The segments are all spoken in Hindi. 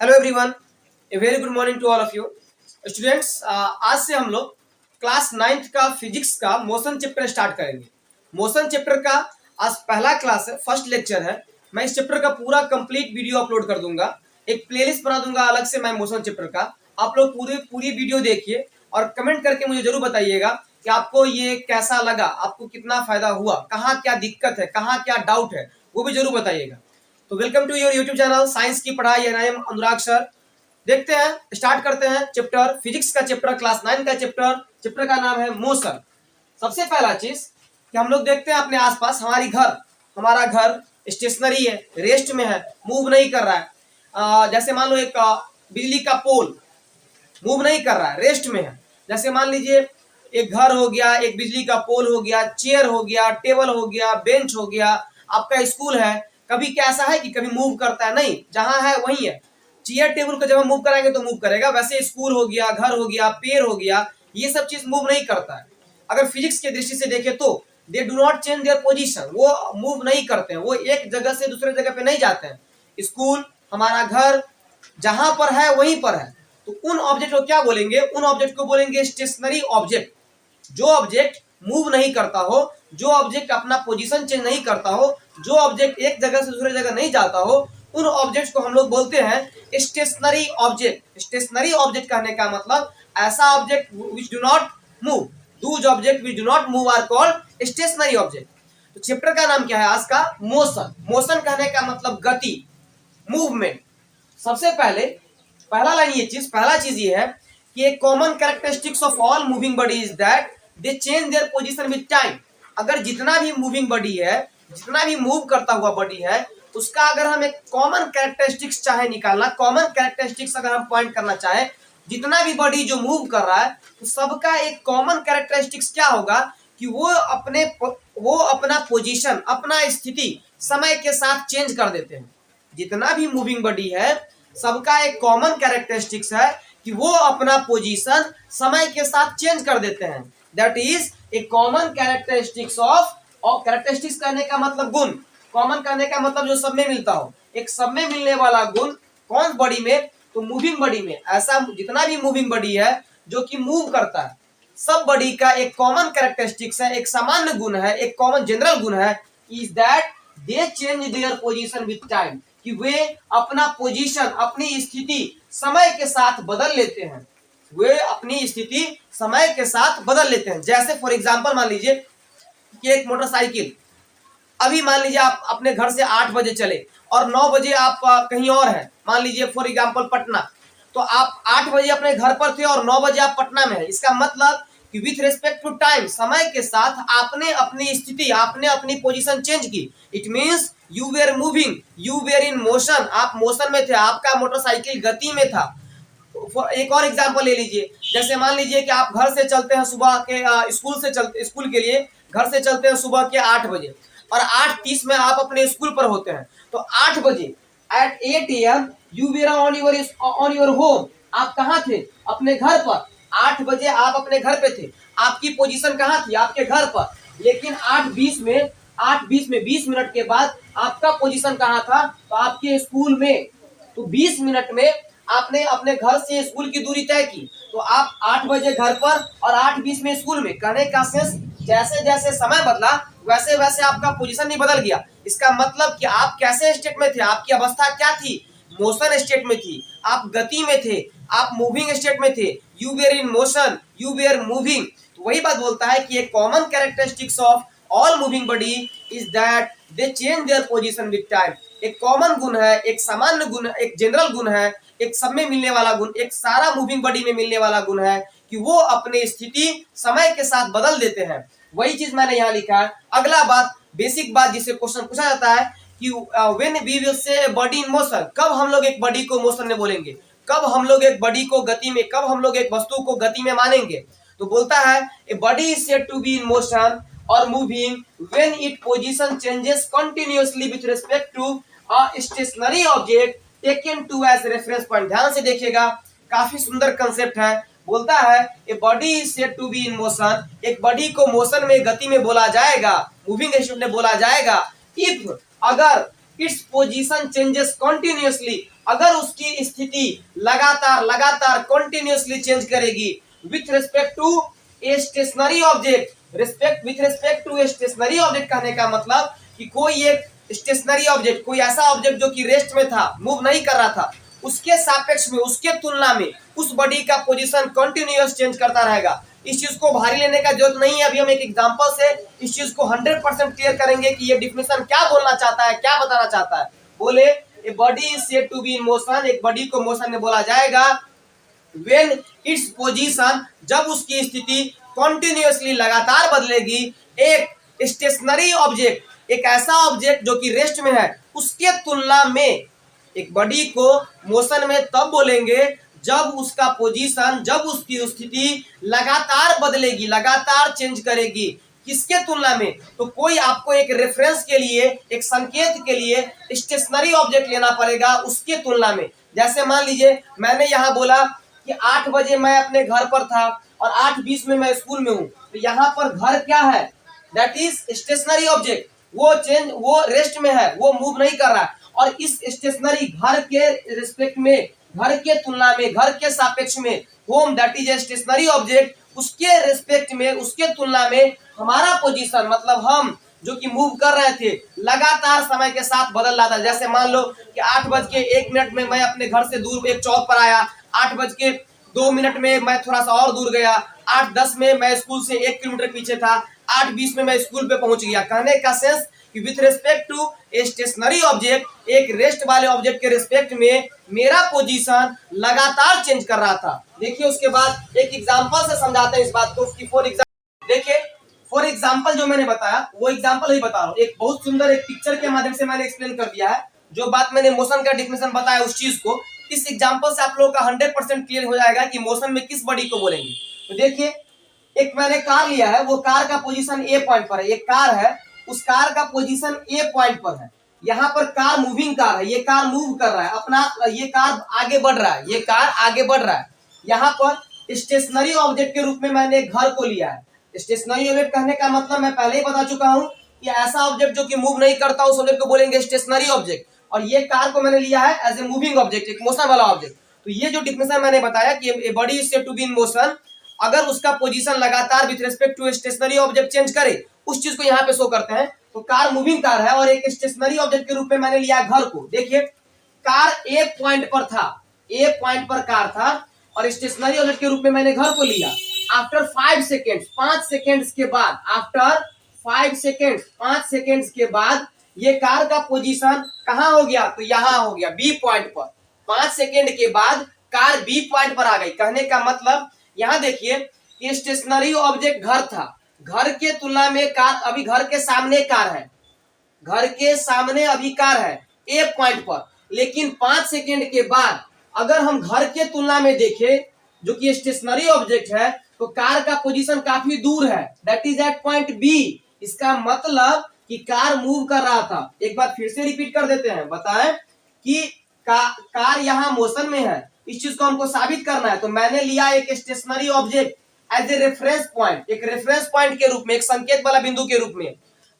Hello everyone, a very good morning to all of you students. आज से हम लोग क्लास 9th का फिजिक्स का मोशन चैप्टर स्टार्ट करेंगे। मोशन चैप्टर का आज पहला क्लास है, फर्स्ट लेक्चर है। मैं इस चैप्टर का पूरा कंप्लीट वीडियो अपलोड कर दूंगा, एक प्लेलिस्ट बना दूंगा अलग से मैं मोशन चैप्टर का। आप लोग पूरी वीडियो देखिए और कमेंट करके मुझे जरूर बताइएगा कि आपको ये कैसा लगा, आपको कितना फायदा हुआ, कहाँ क्या दिक्कत है, कहाँ क्या डाउट है, वो भी जरूर बताइएगा। तो welcome to your YouTube channel science की पढ़ाई and I am Anurag sir. देखते हैं, स्टार्ट करते हैं चैप्टर फिजिक्स का चैप्टर, क्लास 9 का चैप्टर का नाम है मोशन। सबसे पहला चीज कि हम लोग देखते हैं अपने आसपास हमारा घर स्टेशनरी है, रेस्ट में है, मूव नहीं कर रहा है। जैसे मान लो एक बिजली का पोल मूव नहीं कर रहा है, रेस्ट में है। जैसे मान लीजिए एक घर हो गया, एक बिजली का पोल हो गया, चेयर हो गया, टेबल हो गया, बेंच हो गया, आपका स्कूल है। कभी क्या ऐसा है कि कभी मूव करता है? नहीं, जहां है वहीं है। चेयर टेबल को जब हम मूव कराएंगे तो मूव करेगा, वैसे स्कूल हो गया, घर हो गया, पेड़ हो गया, ये सब चीज मूव नहीं करता है। अगर फिजिक्स की दृष्टि से देखें तो they do not change their position, वो मूव नहीं करते हैं, वो एक जगह से दूसरे जगह पे नहीं जाते हैं। स्कूल, हमारा घर जहां पर है वहीं पर है। तो उन ऑब्जेक्ट को क्या बोलेंगे? उन ऑब्जेक्ट को बोलेंगे स्टेशनरी ऑब्जेक्ट। जो ऑब्जेक्ट मूव नहीं करता हो, जो ऑब्जेक्ट अपना पोजीशन चेंज नहीं करता हो, जो ऑब्जेक्ट एक जगह से दूसरे जगह नहीं जाता हो, उन ऑब्जेक्ट्स को हम लोग बोलते हैं स्टेशनरी ऑब्जेक्ट। स्टेशनरी ऑब्जेक्ट कहने का मतलब ऐसा object which do not move, those object which do not move are called stationary object. तो चैप्टर का नाम क्या है आज का? मोशन। मोशन कहने का मतलब गति, मूवमेंट। सबसे पहला चीज ये है कि एक common characteristics of all moving body is that they change their position with time. अगर जितना भी मूविंग बॉडी है, जितना भी मूव करता हुआ बॉडी है, उसका अगर हम एक कॉमन कैरेक्टरिस्टिक्स चाहे निकालना, कॉमन कैरेक्टरिस्टिक्स अगर हम पॉइंट करना चाहे, जितना भी बॉडी जो मूव कर रहा है तो सबका एक कॉमन कैरेक्टरिस्टिक्स क्या होगा कि वो अपना पोजीशन, अपना स्थिति समय के साथ चेंज कर देते हैं। जितना भी मूविंग बॉडी है सबका एक कॉमन कैरेक्टरिस्टिक्स है कि वो अपना पोजीशन समय के साथ चेंज कर देते हैं। That is a common characteristics of, और कैरेक्टरिस्टिक्स कहने का मतलब गुण, कॉमन कहने का मतलब जो सब में मिलता हो। एक सब में मिलने वाला गुण कौन बॉडी में? तो मूविंग बॉडी में। ऐसा जितना भी मूविंग बॉडी है जो कि मूव करता है, सब बॉडी का एक कॉमन कैरेक्टरिस्टिक्स है, एक सामान्य गुण है, एक कॉमन जनरल गुण है, is that they change their position with time, कि वे अपना पोजीशन, अपनी स्थिति समय के साथ बदल लेते हैं। वे अपनी स्थिति समय के साथ बदल लेते हैं। जैसे फॉर एग्जांपल मान लीजिए कि एक मोटरसाइकिल, अभी मान लीजिए आप अपने घर से 8 बजे चले और 9 बजे आप कहीं और हैं, मान लीजिए फॉर एग्जांपल पटना। तो आप 8 बजे अपने घर पर थे और 9 बजे आप पटना में हैं। इसका मतलब कि विथ रिस्पेक्ट टू टाइम, समय के साथ आपने अपनी स्थिति, आपने अपनी पोजीशन चेंज की। It means you were moving, you were in motion, आप मोशन में थे, आपका मोटरसाइकिल गति में था। एक और एग्जांपल ले लीजिए, जैसे मान लीजिए कि आप घर से चलते हैं सुबह के स्कूल के लिए घर से चलते हैं सुबह के 8 बजे और 8:30 में आप अपने स्कूल पर होते हैं। तो 8 बजे at 8 AM you were on your home, आप कहाँ थे? अपने घर पर। 8 बजे आप अपने घर पे थे, आपकी पोजीशन कहाँ थी? आपके घर पर। लेकिन 8:20 में 20 मिनट के बाद आपका पोजीशन कहाँ था? तो आपके स्कूल में। तो 20 मिनट में आपने अपने घर से स्कूल की दूरी तय की, तो आप 8 बजे घर पर और 8:20 में स्कूल में। कहने का सेंस, जैसे जैसे समय बदला वैसे वैसे आपका पोजीशन नहीं बदल गया। इसका मतलब कि आप कैसे स्टेट में थे, आपकी अवस्था क्या थी? मोशन स्टेट में थी, आप गति में थे, आप मूविंग स्टेट में थे। You were in motion, you were moving. तो वही बात बोलता है कि एक common characteristics of all moving body is that they change their position with time. एक कॉमन गुण है, एक सामान्य गुण, एक जनरल गुण है, एक सब में मिलने वाला गुण, एक सारा मूविंग बॉडी में मिलने वाला गुण है कि वो अपनी स्थिति समय के साथ बदल देते हैं। वही चीज मैंने यहाँ लिखा है। अगला बात, बेसिक बात जिसे क्वेश्चन पूछा जाता है कि when we will say body in motion, कब हम लोग एक बॉडी को मोशन में बोलेंगे, कब हम लोग एक बॉडी को गति में, कब हम लोग एक वस्तु को गति में मानेंगे? तो बोलता है a body is said to be in motion और moving when it position changes continuously with respect to a stationary object taken to as reference point. ध्यान से देखिएगा, काफी सुंदर कंसेप्ट है। बोलता है a body is said to be in motion, एक बॉडी को मोशन में, गति में बोला जाएगा, मूविंग स्टेट में बोला जाएगा, इफ, अगर इट्स पोजीशन चेंजेस कंटिन्यूअसली, अगर उसकी स्थिति लगातार लगातार कंटिन्यूअसली चेंज करेगी with respect to a stationary object, with respect to a stationary object कहने का मतलब कि कोई एक स्टेशनरी ऑब्जेक्ट, कोई ऐसा ऑब्जेक्ट जो कि रेस्ट में था, मूव नहीं कर रहा था, उसके सापेक्ष में, उसके तुलना में उस बॉडी का पोजीशन कंटिन्यूअस चेंज करता रहेगा। इस चीज को भारी लेने का जरूरत नहीं है। अभी हम एक एग्जांपल से इस चीज को 100% क्लियर करेंगे कि ये डिफिनेशन क्या बोलना चाहता है, क्या बताना चाहता है। बोले a body is said to be in motion, एक बॉडी को मोशन में बोला जाएगा व्हेन इट्स पोजीशन, जब उसकी स्थिति कंटिन्यूअसली लगातार बदलेगी, एक स्टेशनरी ऑब्जेक्ट, एक ऐसा ऑब्जेक्ट जो कि रेस्ट में है, उसके तुलना में एक बॉडी को मोशन में तब बोलेंगे जब उसका पोजीशन, जब उसकी स्थिति लगातार बदलेगी, लगातार चेंज करेगी। किसके तुलना में? तो कोई आपको एक रेफरेंस के लिए, एक संकेत के लिए स्टेशनरी ऑब्जेक्ट लेना पड़ेगा उसके तुलना में। जैसे मान लीजिए मैंने यहाँ बोला कि 8 बजे मैं अपने घर पर था और 8:20 में मैं स्कूल में हूँ, तो यहाँ पर घर क्या है? That is stationary object. वो रेस्ट में है, वो मूव नहीं कर रहा है। और इस स्टेशनरी घर के रिस्पेक्ट में, घर के तुलना में, घर के सापेक्ष में home that is a stationary object, उसके रिस्पेक्ट में, उसके तुलना में हमारा पोजीशन, मतलब हम जो कि मूव कर रहे थे, लगातार समय के साथ बदल रहा था। जैसे मान लो कि 8:01 में मैं अपने घर से दूर एक चौक पर आया, 8:02 में मैं थोड़ा सा और दूर गया, 8:10 में मैं स्कूल से 1 किलोमीटर पीछे था, 8:20 में मैं स्कूल पे पहुंच गया। कहने का सेंस कि with respect to a stationary object, एक रेस्ट वाले ऑब्जेक्ट के रिस्पेक्ट में मेरा पोजीशन लगातार चेंज कर रहा था। देखिए उसके बाद एक एग्जांपल से समझाते हैं इस बात को कि फॉर एग्जांपल जो मैंने बताया वो एग्जांपल ही बता रहा हूँ। एक बहुत सुंदर एक पिक्चर के माध्यम से मैंने एक्सप्लेन कर दिया है। जो बात मैंने मोशन का डिफिनेशन बताया उस चीज को इस एग्जांपल से आप लोगों का 100% क्लियर हो जाएगा कि मोशन में किस बॉडी को बोलेंगे। तो देखिए एक मैंने कार लिया है, वो कार का पोजीशन ए पॉइंट पर है। एक कार है, उस कार का पोजीशन ए पॉइंट पर है। यहाँ पर कार मूविंग कार है, ये कार मूव कर रहा है अपना, ये कार आगे बढ़ रहा है, ये कार आगे बढ़ रहा है। यहाँ पर स्टेशनरी ऑब्जेक्ट के रूप में मैंने घर को लिया है। स्टेशनरी ऑब्जेक्ट कहने का मतलब मैं पहले ही बता चुका हूँ कि ऐसा ऑब्जेक्ट जो कि मूव नहीं करता उस ऑब्जेक्ट को बोलेंगे स्टेशनरी ऑब्जेक्ट। और ये कार को मैंने लिया है एज ए मूविंग ऑब्जेक्ट, एक मोशन वाला ऑब्जेक्ट। तो ये जो डिफिनेशन मैंने बताया कि body is said to be in motion, अगर उसका पोजीशन लगातार with respect to stationary object change करे, उस चीज को यहाँ पे शो करते हैं। तो कार मूविंग कार है और एक स्टेशनरी ऑब्जेक्ट के रूप में मैंने लिया घर को। देखिए कार ए पॉइंट पर था, ए पॉइंट पर कार था और स्टेशनरी ऑब्जेक्ट के रूप में मैंने घर को लिया। आफ्टर 5 सेकेंड, 5 सेकेंड्स के बाद, आफ्टर 5 सेकेंड, 5 सेकेंड्स के बाद ये कार का पोजीशन कहाँ हो गया? तो यहाँ हो गया बी पॉइंट पर। 5 सेकेंड के बाद कार बी पॉइंट पर आ गई। कहने का मतलब यहाँ देखिए स्टेशनरी ऑब्जेक्ट घर था, घर के तुलना में कार, अभी घर के सामने कार है, घर के सामने अभी कार है ए पॉइंट पर। लेकिन 5 सेकेंड के बाद अगर हम घर के तुलना में देखें जो कि स्टेशनरी ऑब्जेक्ट है, तो कार का पोजीशन काफी दूर है, that is at point B. इसका मतलब कि कार मूव कर रहा था। एक बार फिर से रिपीट कर देते हैं, बताएं कि कार यहाँ मोशन में है, इस चीज को हमको साबित करना है। तो मैंने लिया एक stationary object as a reference point, एक रेफरेंस पॉइंट के रूप में, एक संकेत वाला बिंदु के रूप में।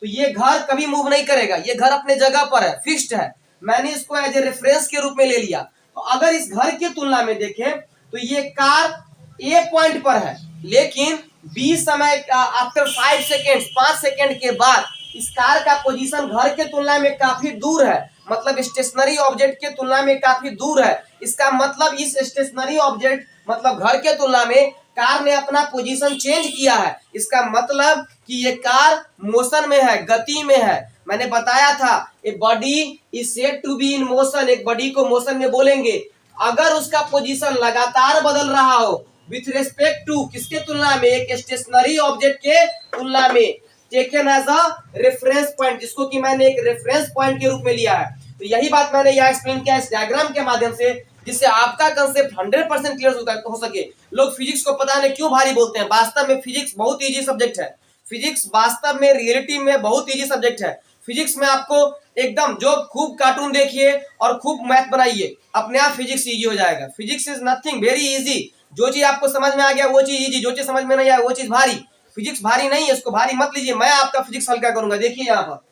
तो ये घर कभी मूव नहीं करेगा, ये घर अपने जगह पर है, फिक्स्ड है। मैंने इसको एज ए रेफरेंस के रूप में ले लिया। तो अगर इस घर की तुलना में देखें तो ये कार ए पॉइंट पर है, लेकिन बी समय आफ्टर 5 सेकेंड, 5 सेकेंड के बाद इस कार का पोजीशन घर के तुलना में काफी दूर है, मतलब स्टेशनरी ऑब्जेक्ट के तुलना में काफी दूर है। इसका मतलब इस स्टेशनरी ऑब्जेक्ट मतलब घर के तुलना में कार ने अपना पोजीशन चेंज किया है। इसका मतलब कि ये कार मोशन में है, गति में है। मैंने बताया था a body is said to be in motion, एक बॉडी को मोशन में बोलेंगे अगर उसका पोजीशन लगातार बदल रहा हो विथ रेस्पेक्ट टू, किसके तुलना में? एक स्टेशनरी ऑब्जेक्ट के तुलना में, taken as a reference point, जिसको कि मैंने एक रेफरेंस पॉइंट के रूप में लिया है। तो यही बात मैंने यहाँ एक्सप्लेन किया इस डायग्राम के माध्यम से, जिससे आपका कंसेप्ट 100% क्लियर हो सके। लोग फिजिक्स को पता नहीं क्यों भारी बोलते हैं, वास्तव में फिजिक्स बहुत इजी सब्जेक्ट है। फिजिक्स वास्तव में रियलिटी में बहुत इजी सब्जेक्ट है। फिजिक्स में आपको एकदम जो खूब कार्टून देखिए और खूब मैथ बनाइए, अपने आप फिजिक्स इजी हो जाएगा। Physics is nothing, very easy. जो चीज आपको समझ में आ गया वो चीज इजी, जो चीज समझ में नहीं आया वो चीज भारी। फिजिक्स भारी नहीं है, इसको भारी मत लीजिए। मैं आपका फिजिक्स हल्का करूंगा। देखिए यहाँ पर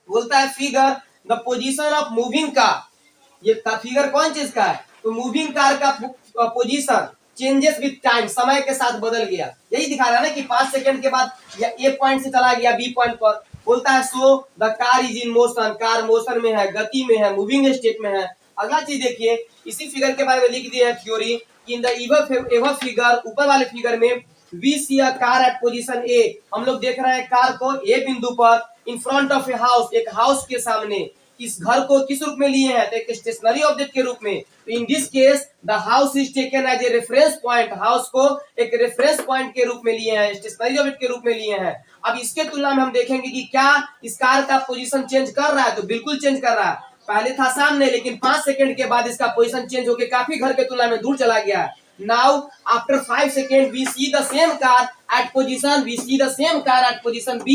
बोलता है figure the position of moving car, ये फिगर कौन चीज का है? तो मूविंग कार का पोजीशन चेंजेस विद टाइम, समय के साथ बदल गया। यही दिखा रहा है ना कि 5 सेकंड के बाद या ए पॉइंट से चला गया बी पॉइंट पर। बोलता है so the car is in motion, car motion में है, गति में है, मूविंग स्टेट में है। अगला चीज देखिए, इसी फिगर के बारे में लिख दिया है theory. In the ever figure, ऊपर वाले फिगर में we see a car at position A, हम लोग देख रहे हैं कार को ए बिंदु पर, in front of a house, एक हाउस के सामने। इस घर को किस रूप में लिए हैं? तो एक स्टेशनरी ऑब्जेक्ट के रूप में। तो in this case the house is taken as a reference point, house को एक रेफरेंस पॉइंट के रूप में लिए हैं, स्टेशनरी ऑब्जेक्ट के रूप में लिए हैं। अब इसके तुलना में हम देखेंगे कि क्या इस कार का पोजीशन चेंज कर रहा है? तो बिल्कुल चेंज कर रहा है। पहले था सामने, लेकिन 5 सेकंड के बाद इसका पोजीशन चेंज होकर काफी घर के तुलना में दूर चला गया है। Now after 5 seconds we see the same car at position B.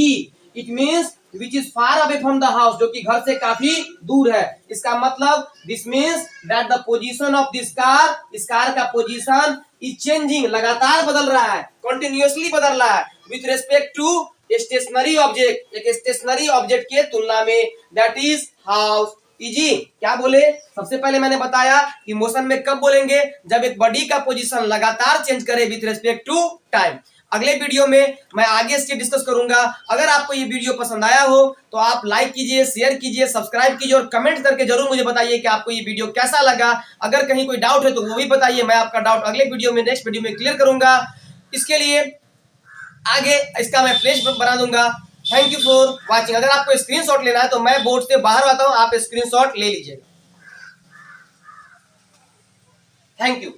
It means which is far away from the house, जो कि घर से काफी दूर है। इसका मतलब this means that the position of this car, इस कार का पोजीशन is changing, लगातार बदल रहा है, continuously बदल रहा है with respect to stationary object, एक स्टेशनरी ऑब्जेक्ट के तुलना में, that is house। इजी क्या बोले? सबसे पहले मैंने बताया कि मोशन में कब बोलेंगे? जब एक बॉडी का पोजीशन लगातार चेंज करे विथ रिस्पेक्ट टू टाइम। अगले वीडियो में मैं आगे इसके डिस्कस करूंगा। अगर आपको ये वीडियो पसंद आया हो तो आप लाइक कीजिए, शेयर कीजिए, सब्सक्राइब कीजिए और कमेंट करके जरूर मुझे बताइए कि आपको ये वीडियो कैसा लगा। अगर कहीं कोई डाउट है तो वो भी बताइए, मैं आपका डाउट अगले वीडियो में, नेक्स्ट वीडियो में क्लियर करूंगा। इसके लिए आगे इसका मैं प्लेस बना दूंगा। Thank you for watching. अगर आपको स्क्रीनशॉट लेना है तो मैं बोर्ड से बाहर आता हूं, आप स्क्रीनशॉट ले लीजिएगा। Thank you.